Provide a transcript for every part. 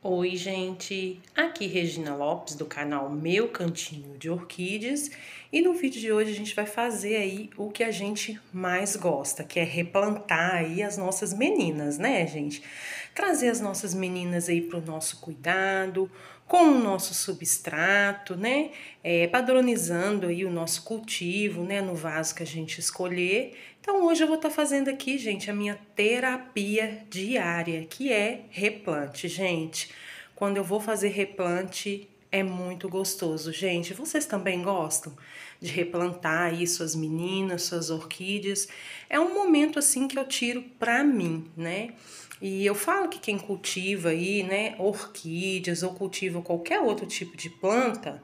Oi, gente! Aqui Regina Lopes do canal Meu Cantinho de Orquídeas e no vídeo de hoje a gente vai fazer aí o que a gente mais gosta, que é replantar aí as nossas meninas, né, gente? Trazer as nossas meninas aí para o nosso cuidado, com o nosso substrato, né? Padronizando aí o nosso cultivo, né, no vaso que a gente escolher. Então hoje eu vou estar fazendo aqui, gente, a minha terapia diária, que é replante, gente. Quando eu vou fazer replante, é muito gostoso, gente. Vocês também gostam de replantar aí suas meninas, suas orquídeas? É um momento assim que eu tiro pra mim, né? E eu falo que quem cultiva aí, né, orquídeas ou cultiva qualquer outro tipo de planta,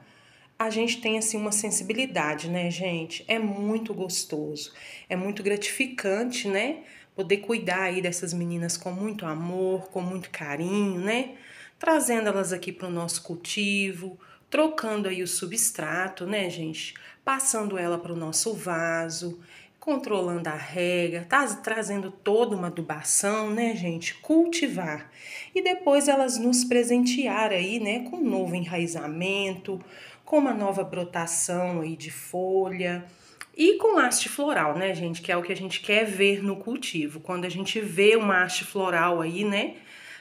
a gente tem assim uma sensibilidade, né, gente? É muito gostoso, é muito gratificante, né? Poder cuidar aí dessas meninas com muito amor, com muito carinho, né? Trazendo elas aqui para o nosso cultivo, trocando aí o substrato, né, gente? Passando ela para o nosso vaso, controlando a rega, trazendo toda uma adubação, né, gente? Cultivar. E depois elas nos presentear aí, né, com um novo enraizamento, com uma nova brotação aí de folha e com haste floral, né, gente? Que é o que a gente quer ver no cultivo. Quando a gente vê uma haste floral aí, né,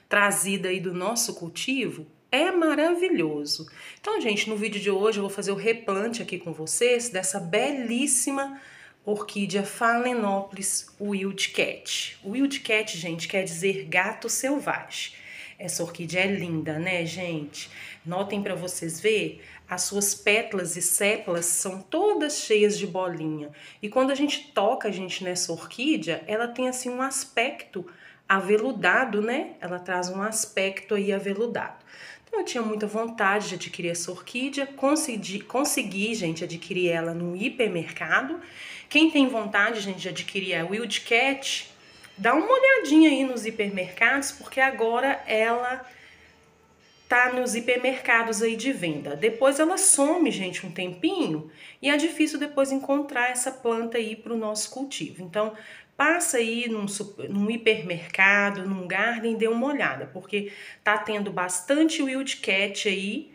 trazida aí do nosso cultivo, é maravilhoso. Então, gente, no vídeo de hoje eu vou fazer o replante aqui com vocês dessa belíssima orquídea Phalaenopsis Wildcat. Wildcat, gente, quer dizer gato selvagem. Essa orquídea é linda, né, gente? Notem para vocês ver, as suas pétalas e sépalas são todas cheias de bolinha. E quando a gente toca, gente, nessa orquídea, ela tem assim um aspecto aveludado, né? Ela traz um aspecto aí aveludado. Então eu tinha muita vontade de adquirir essa orquídea, consegui, gente, adquirir ela no hipermercado. Quem tem vontade, gente, de adquirir a Wildcat, dá uma olhadinha aí nos hipermercados, porque agora ela tá nos hipermercados aí de venda. Depois ela some, gente, um tempinho, e é difícil depois encontrar essa planta aí para o nosso cultivo. Então, passa aí num hipermercado, num garden, dê uma olhada, porque tá tendo bastante Wildcat aí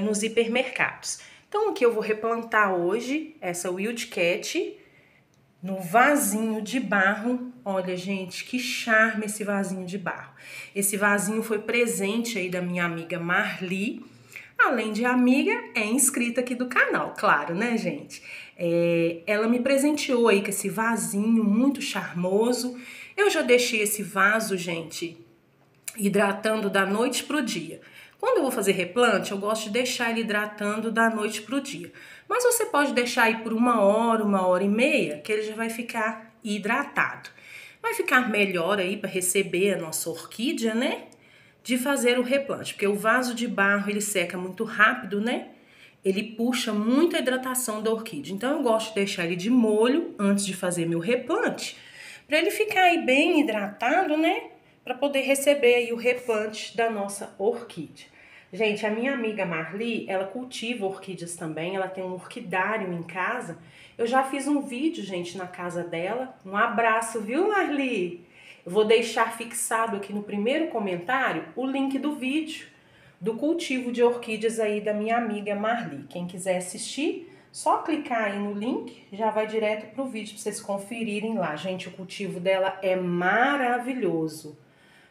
nos hipermercados. Então, aqui eu vou replantar hoje essa Wildcat no vasinho de barro. Olha, gente, que charme esse vasinho de barro. Esse vasinho foi presente aí da minha amiga Marli. Além de amiga, é inscrita aqui do canal, claro, né, gente? Ela me presenteou aí com esse vasinho muito charmoso. Eu já deixei esse vaso, gente, hidratando da noite pro dia. Quando eu vou fazer replante, eu gosto de deixar ele hidratando da noite pro dia. Mas você pode deixar aí por 1 hora, 1 hora e meia, que ele já vai ficar hidratado. Vai ficar melhor aí para receber a nossa orquídea, né? De fazer o replante, porque o vaso de barro ele seca muito rápido, né? Ele puxa muito a hidratação da orquídea. Então eu gosto de deixar ele de molho antes de fazer meu replante, para ele ficar aí bem hidratado, né? Para poder receber aí o replante da nossa orquídea. Gente, a minha amiga Marli, ela cultiva orquídeas também, ela tem um orquidário em casa. Eu já fiz um vídeo, gente, na casa dela. Um abraço, viu, Marli? Eu vou deixar fixado aqui no primeiro comentário o link do vídeo do cultivo de orquídeas aí da minha amiga Marli. Quem quiser assistir, só clicar aí no link, já vai direto pro vídeo para vocês conferirem lá. Gente, o cultivo dela é maravilhoso.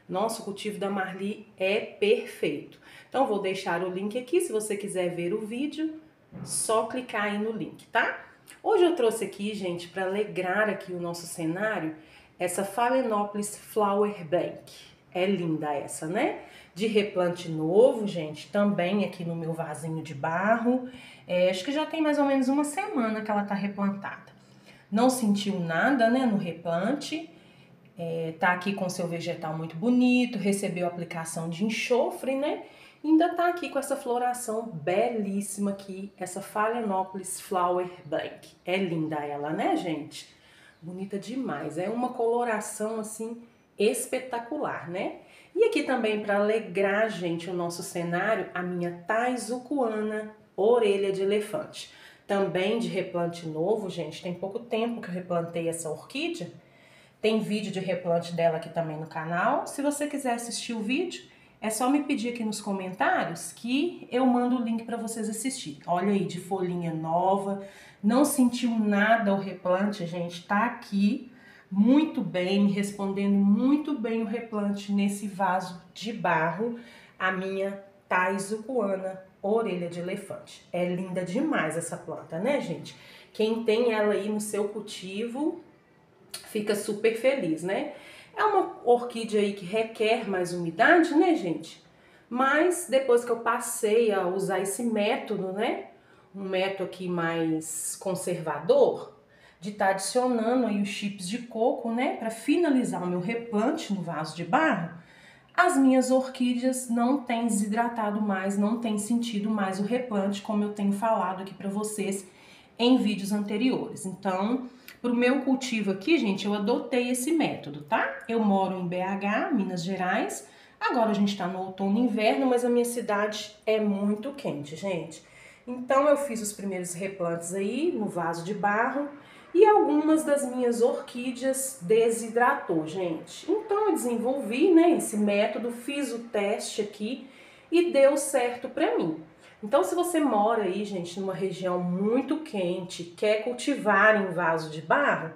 Nosso cultivo da Marli é perfeito. Então, vou deixar o link aqui, se você quiser ver o vídeo, só clicar aí no link, tá? Hoje eu trouxe aqui, gente, para alegrar aqui o nosso cenário, essa Phalaenopsis Flower Bank. É linda essa, né? De replante novo, gente, também aqui no meu vasinho de barro. Acho que já tem mais ou menos 1 semana que ela tá replantada. Não sentiu nada, né, no replante. Tá aqui com seu vegetal muito bonito, recebeu aplicação de enxofre, né? Ainda tá aqui com essa floração belíssima aqui, essa Phalaenopsis Flower Bank. É linda ela, né, gente? Bonita demais, é uma coloração, assim, espetacular, né? E aqui também, para alegrar, gente, o nosso cenário, a minha Taizucuana orelha de elefante. Também de replante novo, gente, tem pouco tempo que eu replantei essa orquídea. Tem vídeo de replante dela aqui também no canal. Se você quiser assistir o vídeo, é só me pedir aqui nos comentários que eu mando o link para vocês assistirem. Olha aí, de folhinha nova, não sentiu nada o replante, gente, tá aqui muito bem, me respondendo muito bem o replante nesse vaso de barro, a minha Taizukuana orelha de elefante. É linda demais essa planta, né, gente? Quem tem ela aí no seu cultivo fica super feliz, né? É uma orquídea aí que requer mais umidade, né, gente? Mas depois que eu passei a usar esse método, né? Um método aqui mais conservador, de estar adicionando aí os chips de coco, né? Para finalizar o meu replante no vaso de barro, as minhas orquídeas não têm desidratado mais, não têm sentido mais o replante, como eu tenho falado aqui para vocês em vídeos anteriores. Então, para o meu cultivo aqui, gente, eu adotei esse método, tá? Eu moro em BH, Minas Gerais. Agora a gente está no outono e inverno, mas a minha cidade é muito quente, gente. Então, eu fiz os primeiros replantes aí no vaso de barro e algumas das minhas orquídeas desidratou, gente. Então, eu desenvolvi, né, esse método, fiz o teste aqui e deu certo para mim. Então, se você mora aí, gente, numa região muito quente, quer cultivar em vaso de barro,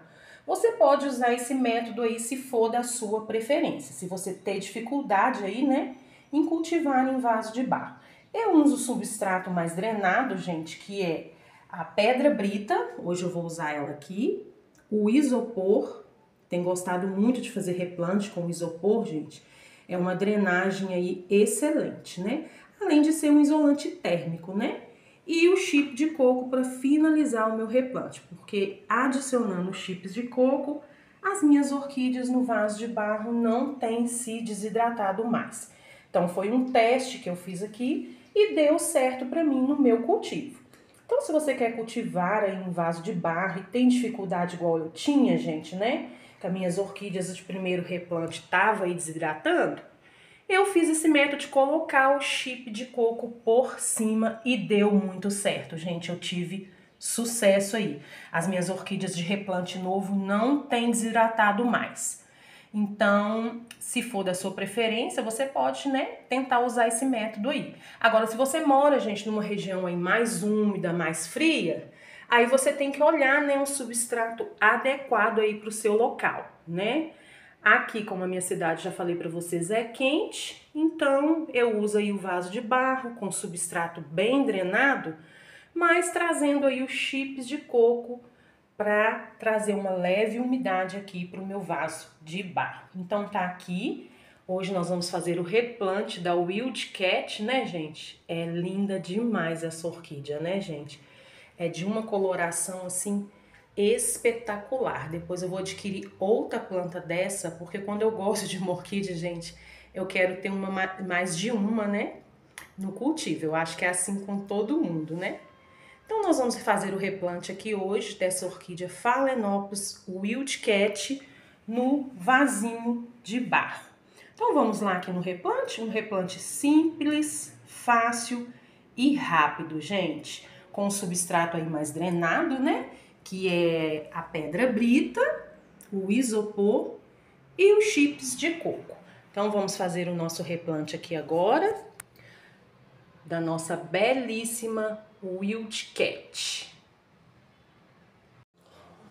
você pode usar esse método aí se for da sua preferência. Se você ter dificuldade aí, né, em cultivar em vaso de barro. Eu uso o substrato mais drenado, gente, que é a pedra brita, hoje eu vou usar ela aqui, o isopor, tem gostado muito de fazer replante com isopor, gente, é uma drenagem aí excelente, né? Além de ser um isolante térmico, né? E o chip de coco para finalizar o meu replante, porque adicionando chips de coco, as minhas orquídeas no vaso de barro não têm se desidratado mais. Então foi um teste que eu fiz aqui e deu certo para mim no meu cultivo. Então, se você quer cultivar aí em vaso de barro e tem dificuldade igual eu tinha, gente, né? Que as minhas orquídeas de primeiro replante estavam aí desidratando, eu fiz esse método de colocar o chip de coco por cima e deu muito certo, gente. Eu tive sucesso aí. As minhas orquídeas de replante novo não têm desidratado mais. Então, se for da sua preferência, você pode, né, tentar usar esse método aí. Agora, se você mora, gente, numa região aí mais úmida, mais fria, aí você tem que olhar, né, um substrato adequado aí para o seu local, né? Aqui, como a minha cidade, já falei para vocês, é quente, então eu uso aí o vaso de barro com substrato bem drenado, mas trazendo aí os chips de coco para trazer uma leve umidade aqui para o meu vaso de barro. Então tá aqui, hoje nós vamos fazer o replante da Wildcat, né, gente? É linda demais essa orquídea, né, gente? É de uma coloração assim espetacular. Depois eu vou adquirir outra planta dessa, porque quando eu gosto de uma orquídea, gente, eu quero ter uma mais de uma, né, no cultivo. Eu acho que é assim com todo mundo, né? Então, nós vamos fazer o replante aqui hoje dessa orquídea Phalaenopus Wildcat no vasinho de barro. Então, vamos lá aqui no replante, um replante simples, fácil e rápido, gente. Com o substrato aí mais drenado, né? Que é a pedra brita, o isopor e os chips de coco. Então, vamos fazer o nosso replante aqui agora da nossa belíssima Wildcat.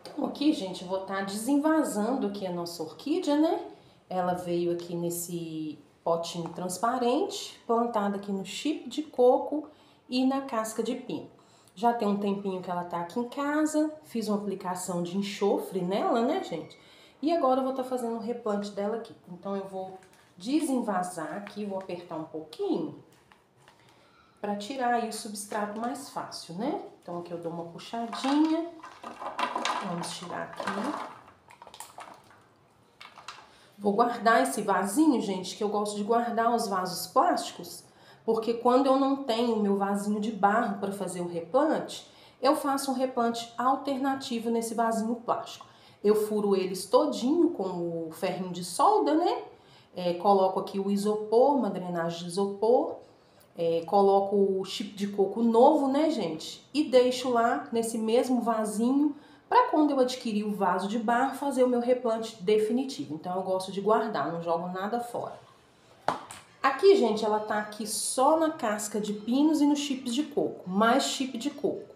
Então aqui, gente, eu vou estar desenvasando aqui a nossa orquídea, né? Ela veio aqui nesse potinho transparente, plantada aqui no chip de coco e na casca de pino. Já tem um tempinho que ela tá aqui em casa, fiz uma aplicação de enxofre nela, né, gente? E agora eu vou estar fazendo o replante dela aqui. Então eu vou desenvasar aqui, vou apertar um pouquinho para tirar aí o substrato mais fácil, né? Então aqui eu dou uma puxadinha, vamos tirar aqui. Vou guardar esse vasinho, gente, que eu gosto de guardar os vasos plásticos, porque quando eu não tenho meu vasinho de barro para fazer o replante, eu faço um replante alternativo nesse vasinho plástico. Eu furo eles todinho com o ferrinho de solda, né? Coloco aqui o isopor, uma drenagem de isopor. Coloco o chip de coco novo, né, gente? E deixo lá nesse mesmo vasinho para quando eu adquirir o vaso de barro fazer o meu replante definitivo. Então eu gosto de guardar, não jogo nada fora. Aqui, gente, ela tá aqui só na casca de pinos e nos chips de coco, mais chip de coco.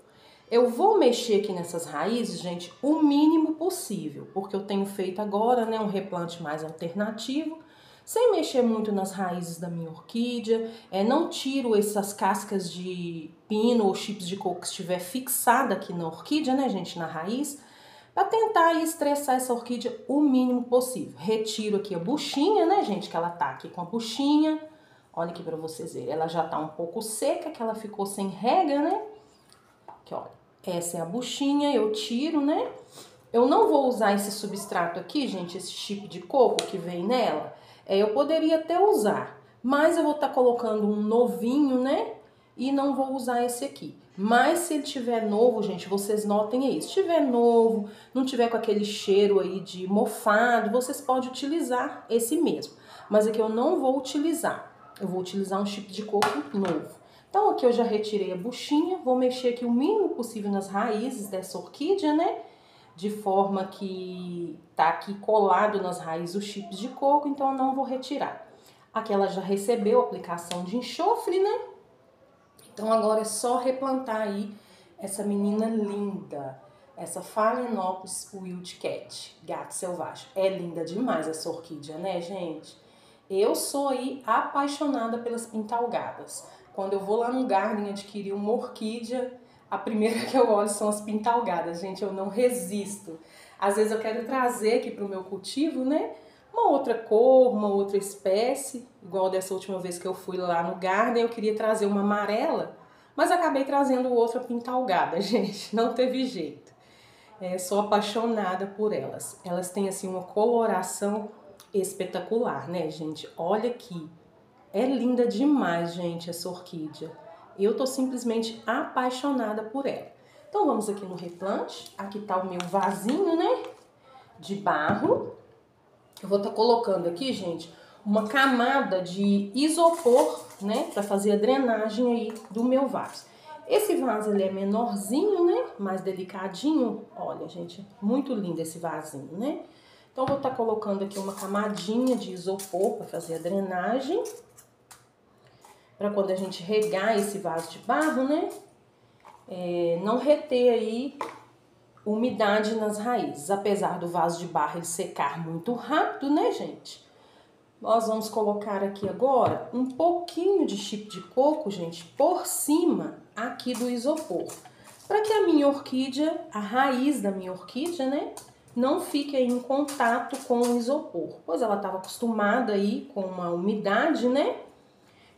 Eu vou mexer aqui nessas raízes, gente, o mínimo possível, porque eu tenho feito agora, né, um replante mais alternativo, sem mexer muito nas raízes da minha orquídea. Não tiro essas cascas de pino ou chips de coco que estiver fixada aqui na orquídea, né, gente, na raiz, para tentar aí estressar essa orquídea o mínimo possível. Retiro aqui a buchinha, né, gente, que ela tá aqui com a buchinha. Olha aqui para vocês verem, ela já tá um pouco seca, que ela ficou sem rega, né? Aqui, olha, essa é a buchinha, eu tiro, né? Eu não vou usar esse substrato aqui, gente, esse chip de coco que vem nela. Eu poderia até usar, mas eu vou estar colocando um novinho, né? E não vou usar esse aqui. Mas se ele tiver novo, gente, vocês notem aí. Se tiver novo, não tiver com aquele cheiro aí de mofado, vocês podem utilizar esse mesmo. Mas aqui eu não vou utilizar. Eu vou utilizar um chip de coco novo. Então aqui eu já retirei a buchinha, vou mexer aqui o mínimo possível nas raízes dessa orquídea, né? De forma que tá aqui colado nas raízes os chips de coco, então eu não vou retirar. Aqui ela já recebeu a aplicação de enxofre, né? Então agora é só replantar aí essa menina linda, essa Phalaenopsis wildcat, gato selvagem. É linda demais essa orquídea, né, gente? Eu sou aí apaixonada pelas pintalgadas. Quando eu vou lá no Garden adquirir uma orquídea, a primeira que eu olho são as pintalgadas, gente, eu não resisto. Às vezes eu quero trazer aqui para o meu cultivo, né, uma outra cor, uma outra espécie, igual dessa última vez que eu fui lá no Garden, eu queria trazer uma amarela, mas acabei trazendo outra pintalgada, gente, não teve jeito. Sou apaixonada por elas. Elas têm, assim, uma coloração espetacular, né, gente? Olha aqui. É linda demais, gente, essa orquídea. Eu tô simplesmente apaixonada por ela. Então vamos aqui no replante. Aqui tá o meu vasinho, né, de barro. Eu vou estar colocando aqui, gente, uma camada de isopor, né, para fazer a drenagem aí do meu vaso. Esse vaso, ele é menorzinho, né, mais delicadinho. Olha, gente, muito lindo esse vasinho, né? Então, eu vou estar colocando aqui uma camadinha de isopor para fazer a drenagem. Para quando a gente regar esse vaso de barro, né, não reter aí umidade nas raízes. Apesar do vaso de barro ele secar muito rápido, né, gente? Nós vamos colocar aqui agora um pouquinho de chip de coco, gente, por cima aqui do isopor. Para que a minha orquídea, a raiz da minha orquídea, né, não fique aí em contato com o isopor. Pois ela estava acostumada aí com uma umidade, né?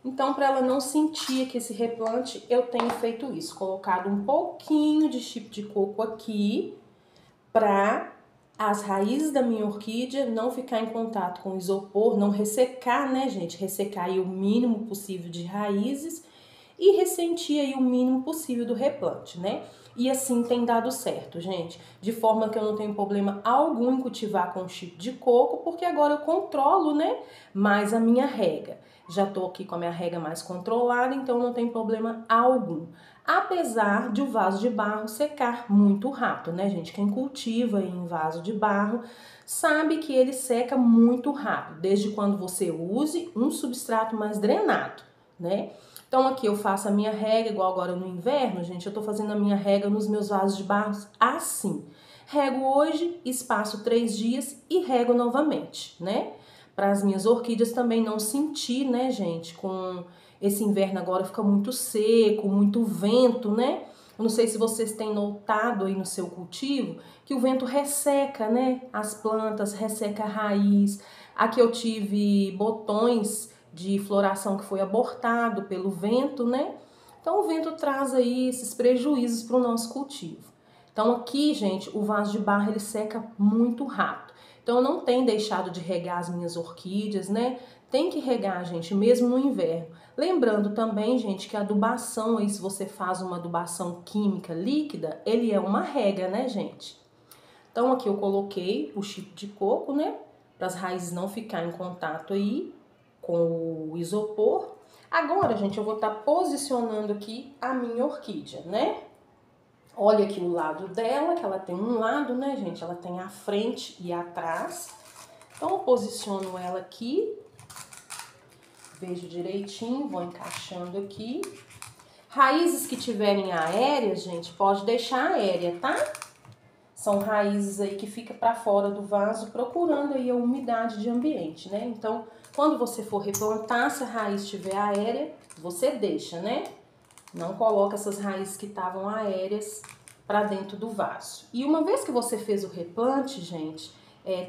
Então, para ela não sentir que esse replante, eu tenho feito isso. Colocado um pouquinho de chip de coco aqui, para as raízes da minha orquídea não ficar em contato com o isopor, não ressecar, né, gente? Ressecar aí o mínimo possível de raízes e ressentir aí o mínimo possível do replante, né? E assim tem dado certo, gente. De forma que eu não tenho problema algum em cultivar com chip de coco, porque agora eu controlo, né, mais a minha rega. Já tô aqui com a minha rega mais controlada, então não tem problema algum. Apesar de o vaso de barro secar muito rápido, né, gente? Quem cultiva em vaso de barro sabe que ele seca muito rápido, desde quando você use um substrato mais drenado, né? Então aqui eu faço a minha rega, igual agora no inverno, gente, eu tô fazendo a minha rega nos meus vasos de barro assim. Rego hoje, espaço 3 dias e rego novamente, né? Para as minhas orquídeas também não sentir, né, gente, com esse inverno agora fica muito seco, muito vento, né? Eu não sei se vocês têm notado aí no seu cultivo que o vento resseca, né, as plantas, resseca a raiz. Aqui eu tive botões de floração que foi abortado pelo vento, né? Então o vento traz aí esses prejuízos para o nosso cultivo. Então aqui, gente, o vaso de barro ele seca muito rápido. Então eu não tenho deixado de regar as minhas orquídeas, né? Tem que regar, gente, mesmo no inverno. Lembrando também, gente, que a adubação aí, se você faz uma adubação química líquida, ele é uma rega, né, gente? Então aqui eu coloquei o chip de coco, né? Para as raízes não ficarem em contato aí com o isopor. Agora, gente, eu vou estar posicionando aqui a minha orquídea, né? Olha aqui o lado dela, que ela tem um lado, né, gente? Ela tem a frente e atrás. Então, eu posiciono ela aqui. Vejo direitinho, vou encaixando aqui. Raízes que tiverem aéreas, gente, pode deixar aérea, tá? São raízes aí que fica para fora do vaso, procurando aí a umidade de ambiente, né? Então, quando você for replantar, se a raiz estiver aérea, você deixa, né? Não coloca essas raízes que estavam aéreas para dentro do vaso. E uma vez que você fez o replante, gente,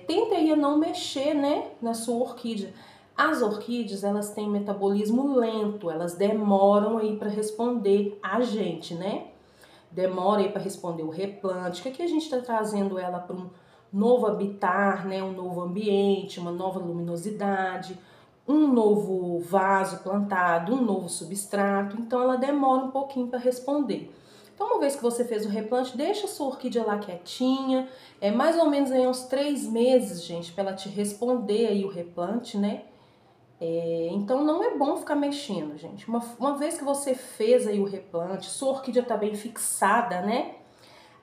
tenta aí não mexer, né, na sua orquídea. As orquídeas, elas têm metabolismo lento, elas demoram aí para responder a gente, né? Demora aí para responder o replante, que aqui a gente está trazendo ela para um novo habitat, né, um novo ambiente, uma nova luminosidade, um novo vaso plantado, um novo substrato, então ela demora um pouquinho para responder. Então, uma vez que você fez o replante, deixa a sua orquídea lá quietinha, mais ou menos aí uns 3 meses, gente, para ela te responder aí o replante, né? Então não é bom ficar mexendo, gente. Uma vez que você fez aí o replante, sua orquídea tá bem fixada, né?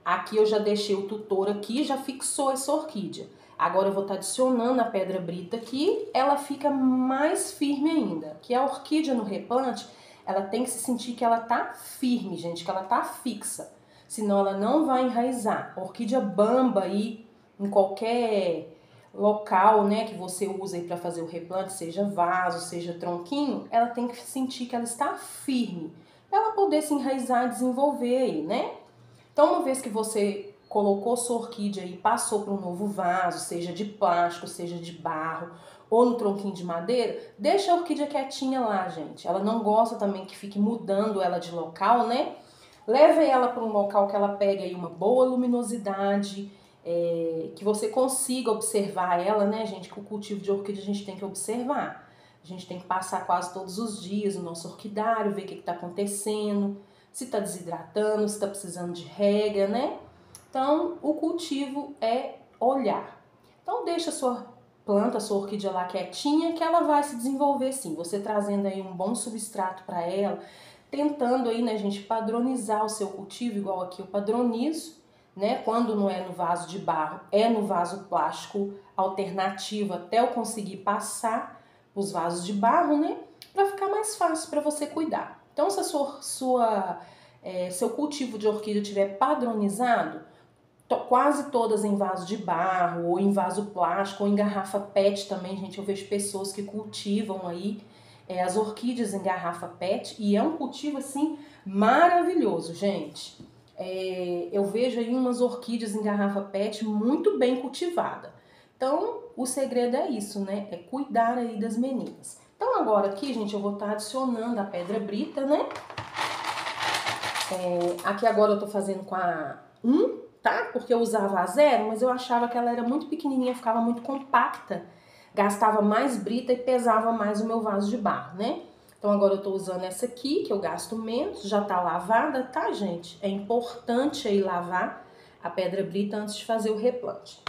Aqui eu já deixei o tutor aqui, já fixou essa orquídea. Agora eu vou estar adicionando a pedra brita aqui, ela fica mais firme ainda. Que a orquídea no replante, ela tem que se sentir que ela tá firme, gente, que ela tá fixa. Senão ela não vai enraizar. A orquídea bamba aí, em qualquer local, né, que você usa aí para fazer o replante, seja vaso, seja tronquinho, ela tem que sentir que ela está firme, para ela poder se enraizar e desenvolver aí, né? Então, uma vez que você colocou sua orquídea e passou para um novo vaso, seja de plástico, seja de barro, ou no tronquinho de madeira, deixa a orquídea quietinha lá, gente. Ela não gosta também que fique mudando ela de local, né? Leve ela para um local que ela pegue aí uma boa luminosidade, que você consiga observar ela, né, gente? Que o cultivo de orquídea a gente tem que observar. A gente tem que passar quase todos os dias no nosso orquidário, ver o que está acontecendo, se está desidratando, se está precisando de rega, né? Então, o cultivo é olhar. Então, deixa a sua planta, a sua orquídea lá quietinha, que ela vai se desenvolver sim. Você trazendo aí um bom substrato para ela, tentando aí, né, gente, padronizar o seu cultivo, igual aqui eu padronizo, né? Quando não é no vaso de barro, é no vaso plástico alternativo, até eu conseguir passar os vasos de barro, né? Para ficar mais fácil para você cuidar. Então, se seu cultivo de orquídea estiver padronizado, quase todas em vaso de barro, ou em vaso plástico, ou em garrafa PET também, gente, eu vejo pessoas que cultivam aí as orquídeas em garrafa PET, e é um cultivo, assim, maravilhoso, gente. Eu vejo aí umas orquídeas em garrafa PET muito bem cultivada. Então, o segredo é isso, né? É cuidar aí das meninas. Então, agora aqui, gente, eu vou estar adicionando a pedra brita, né? Aqui agora eu tô fazendo com a 1, tá? Porque eu usava a 0, mas eu achava que ela era muito pequenininha, ficava muito compacta. Gastava mais brita e pesava mais o meu vaso de barro, né? Então agora eu tô usando essa aqui, que eu gasto menos, já tá lavada, tá, gente? É importante aí lavar a pedra brita antes de fazer o replante.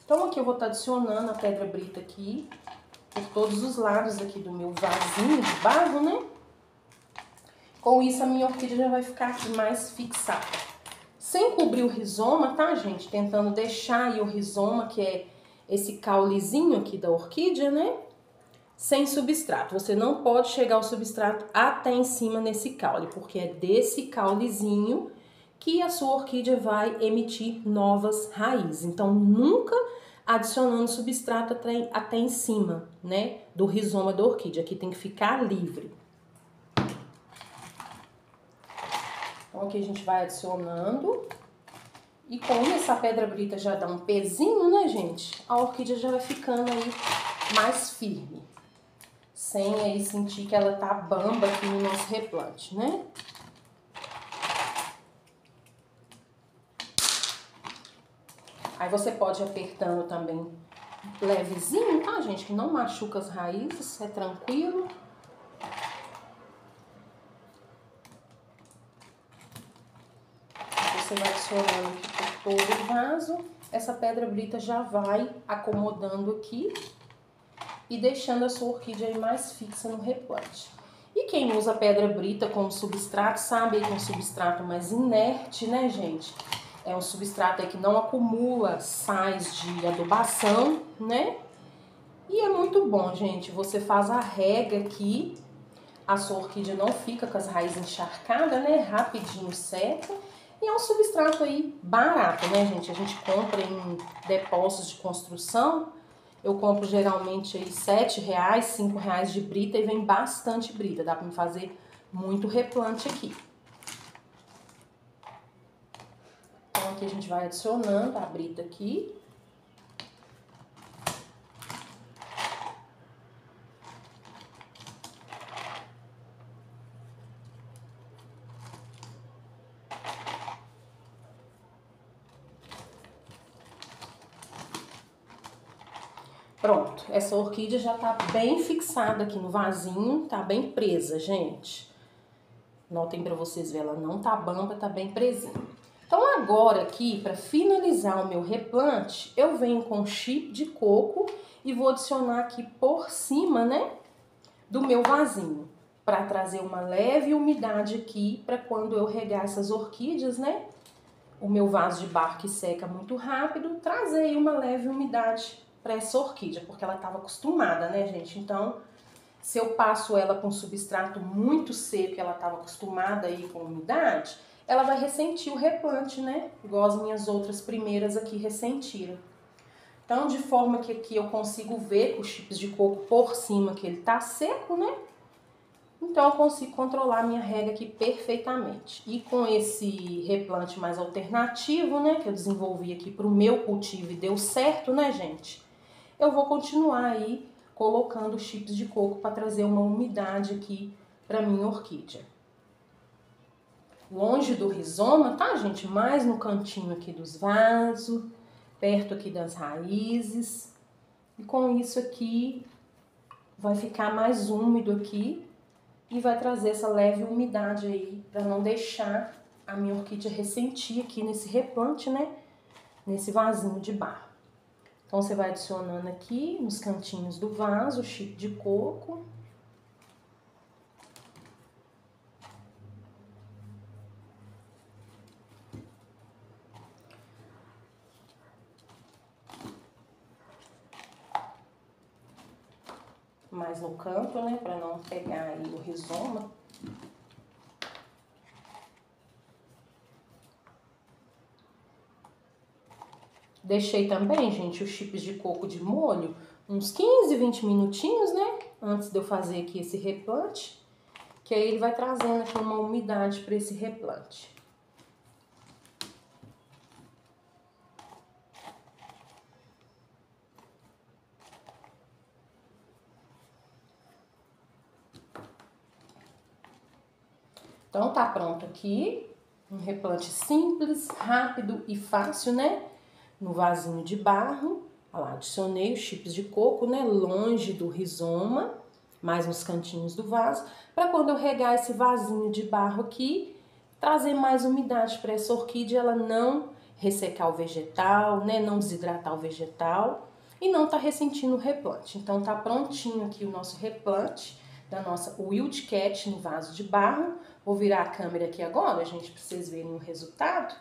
Então aqui eu vou estar adicionando a pedra brita aqui, por todos os lados aqui do meu vasinho de barro, né? Com isso a minha orquídea já vai ficar aqui mais fixada. Sem cobrir o rizoma, tá, gente? Tentando deixar aí o rizoma, que é esse caulezinho aqui da orquídea, né? Sem substrato. Você não pode chegar o substrato até em cima nesse caule, porque é desse caulezinho que a sua orquídea vai emitir novas raízes. Então, nunca adicionando substrato até em cima, né, do rizoma da orquídea. Aqui tem que ficar livre. Então, aqui a gente vai adicionando. E como essa pedra brita já dá um pezinho, né, gente? A orquídea já vai ficando aí mais firme. Sem aí sentir que ela tá bamba aqui no nosso replante, né? Aí você pode ir apertando também levezinho, tá, gente? Que não machuca as raízes, é tranquilo. Você vai adicionando aqui por todo o vaso. Essa pedra brita já vai acomodando aqui e deixando a sua orquídea aí mais fixa no replante. E quem usa pedra brita como substrato, sabe que é um substrato mais inerte, né, gente? É um substrato aí que não acumula sais de adubação, né? E é muito bom, gente, você faz a rega aqui, a sua orquídea não fica com as raízes encharcadas, né? Rapidinho seca. E é um substrato aí barato, né, gente? A gente compra em depósitos de construção. Eu compro geralmente aí R$7, R$5 de brita e vem bastante brita. Dá pra me fazer muito replante aqui. Então aqui a gente vai adicionando a brita aqui. Pronto, essa orquídea já tá bem fixada aqui no vasinho, tá bem presa, gente. Notem pra vocês verem, ela não tá bamba, tá bem presinha. Então agora aqui, pra finalizar o meu replante, eu venho com chip de coco e vou adicionar aqui por cima, né, do meu vasinho. Pra trazer uma leve umidade aqui, pra quando eu regar essas orquídeas, né, o meu vaso de barro que seca muito rápido, trazer aí uma leve umidade para essa orquídea, porque ela estava acostumada, né, gente? Então, se eu passo ela com substrato muito seco, ela estava acostumada aí com umidade, ela vai ressentir o replante, né? Igual as minhas outras primeiras aqui ressentiram. Então, de forma que aqui eu consigo ver com os chips de coco por cima que ele tá seco, né? Então, eu consigo controlar a minha rega aqui perfeitamente. E com esse replante mais alternativo, né, que eu desenvolvi aqui para o meu cultivo e deu certo, né, gente? Eu vou continuar aí colocando chips de coco para trazer uma umidade aqui para minha orquídea. Longe do rizoma, tá, gente? Mais no cantinho aqui dos vasos, perto aqui das raízes. E com isso aqui, vai ficar mais úmido aqui. E vai trazer essa leve umidade aí, para não deixar a minha orquídea ressentir aqui nesse replante, né? Nesse vasinho de barro. Então, você vai adicionando aqui nos cantinhos do vaso o chip de coco. Mais no canto, né? Para não pegar aí o rizoma. Deixei também, gente, os chips de coco de molho uns 15, 20 minutinhos, né? Antes de eu fazer aqui esse replante. Que aí ele vai trazendo aqui uma umidade para esse replante. Então, tá pronto aqui, um replante simples, rápido e fácil, né? No vasinho de barro, olha lá, adicionei os chips de coco, né? Longe do rizoma, mais nos cantinhos do vaso, para quando eu regar esse vasinho de barro aqui, trazer mais umidade para essa orquídea, ela não ressecar o vegetal, né? Não desidratar o vegetal e não tá ressentindo o replante. Então, tá prontinho aqui o nosso replante da nossa Wildcat no vaso de barro. Vou virar a câmera aqui agora, gente, pra vocês verem o resultado.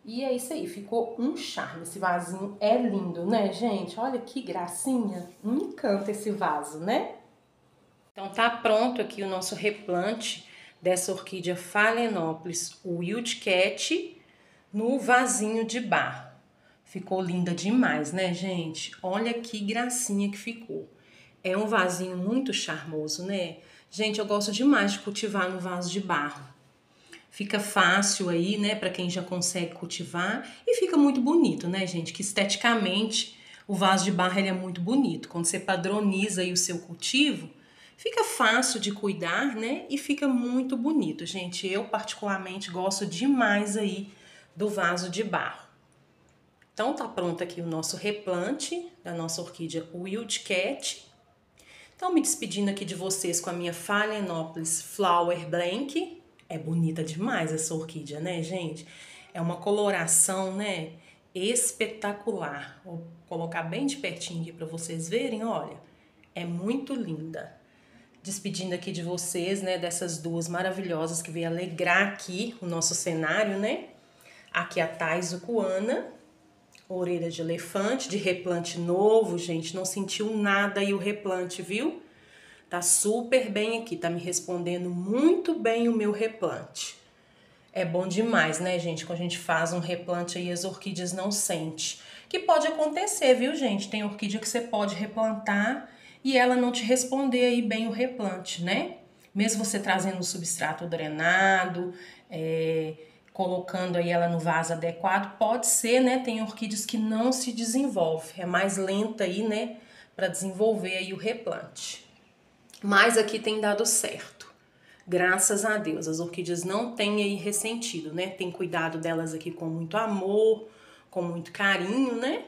E é isso aí, ficou um charme. Esse vasinho é lindo, né, gente? Olha que gracinha. Um encanto esse vaso, né? Então tá pronto aqui o nosso replante dessa orquídea Phalaenopsis Wildcat no vasinho de barro. Ficou linda demais, né, gente? Olha que gracinha que ficou. É um vasinho muito charmoso, né? Gente, eu gosto demais de cultivar no vaso de barro. Fica fácil aí, né, para quem já consegue cultivar e fica muito bonito, né, gente? Que esteticamente o vaso de barro ele é muito bonito. Quando você padroniza aí o seu cultivo, fica fácil de cuidar, né? E fica muito bonito, gente. Eu particularmente gosto demais aí do vaso de barro. Então tá pronto aqui o nosso replante da nossa orquídea Wildcat. Então, me despedindo aqui de vocês com a minha Phalaenopsis Flower Blank. É bonita demais essa orquídea, né, gente? É uma coloração, né, espetacular. Vou colocar bem de pertinho aqui para vocês verem, olha. É muito linda. Despedindo aqui de vocês, né, dessas duas maravilhosas que veio alegrar aqui o nosso cenário, né? Aqui a Thais Ucuana, orelha de elefante, de replante novo, gente. Não sentiu nada aí o replante, viu? Tá super bem aqui, tá me respondendo muito bem o meu replante. É bom demais, né, gente? Quando a gente faz um replante aí, as orquídeas não sentem. Que pode acontecer, viu, gente? Tem orquídea que você pode replantar e ela não te responder aí bem o replante, né? Mesmo você trazendo um substrato drenado, colocando aí ela no vaso adequado, pode ser, né? Tem orquídeas que não se desenvolve, é mais lenta aí, né? Para desenvolver aí o replante. Mas aqui tem dado certo. Graças a Deus, as orquídeas não têm aí ressentido, né? Tem cuidado delas aqui com muito amor, com muito carinho, né?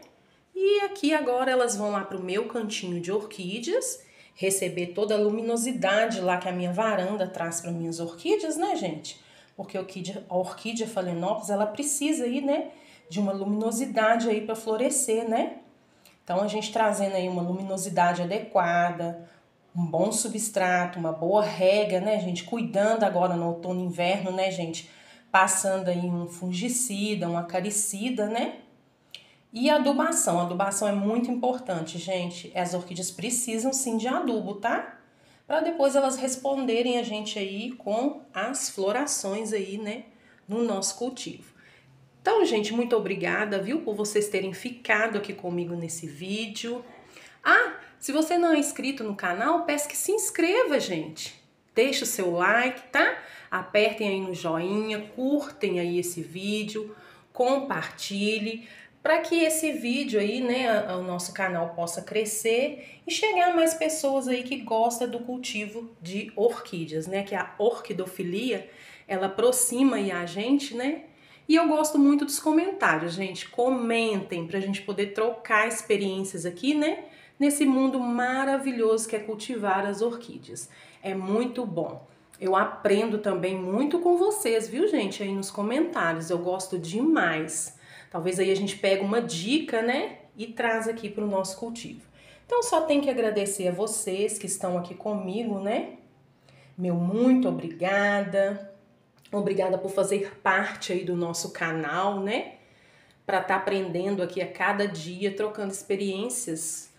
E aqui agora elas vão lá pro meu cantinho de orquídeas, receber toda a luminosidade lá que a minha varanda traz para minhas orquídeas, né, gente? Porque a orquídea Phalaenopsis, ela precisa aí, né, de uma luminosidade aí para florescer, né? Então a gente trazendo aí uma luminosidade adequada, um bom substrato, uma boa rega, né, gente? Cuidando agora no outono e inverno, né, gente? Passando aí um fungicida, um acaricida, né? E a adubação. A adubação é muito importante, gente. As orquídeas precisam sim de adubo, tá? Para depois elas responderem a gente aí com as florações aí, né, no nosso cultivo. Então, gente, muito obrigada, viu, por vocês terem ficado aqui comigo nesse vídeo. Ah, se você não é inscrito no canal, peço que se inscreva, gente. Deixe o seu like, tá? Apertem aí no joinha, curtem aí esse vídeo, compartilhe, para que esse vídeo aí, né, o nosso canal possa crescer e chegar a mais pessoas aí que gostam do cultivo de orquídeas, né? Que a orquidofilia, ela aproxima aí a gente, né? E eu gosto muito dos comentários, gente. Comentem pra gente poder trocar experiências aqui, né? Nesse mundo maravilhoso que é cultivar as orquídeas. É muito bom. Eu aprendo também muito com vocês, viu, gente? Aí nos comentários. Eu gosto demais. Talvez aí a gente pegue uma dica, né? E traz aqui para o nosso cultivo. Então, só tenho que agradecer a vocês que estão aqui comigo, né? Meu muito obrigada. Obrigada por fazer parte aí do nosso canal, né? Para estar aprendendo aqui a cada dia, trocando experiências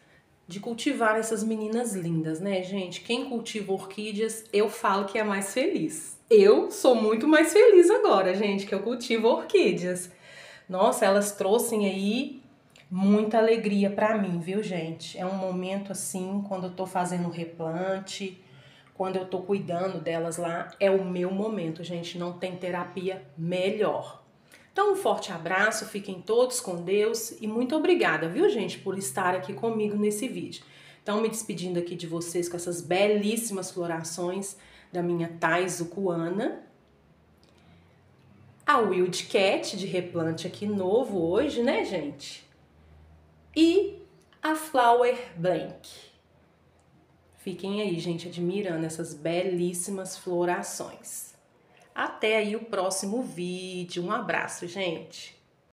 de cultivar essas meninas lindas, né, gente? Quem cultiva orquídeas, eu falo que é mais feliz. Eu sou muito mais feliz agora, gente, que eu cultivo orquídeas. Nossa, elas trouxeram aí muita alegria para mim, viu, gente? É um momento assim, quando eu tô fazendo replante, quando eu tô cuidando delas lá, é o meu momento, gente. Não tem terapia melhor. Então, um forte abraço, fiquem todos com Deus e muito obrigada, viu, gente, por estar aqui comigo nesse vídeo. Então, me despedindo aqui de vocês com essas belíssimas florações da minha Thais ucuana. A Wildcat de replante aqui novo hoje, né, gente? E a Flower Blank. Fiquem aí, gente, admirando essas belíssimas florações. Até aí o próximo vídeo. Um abraço, gente!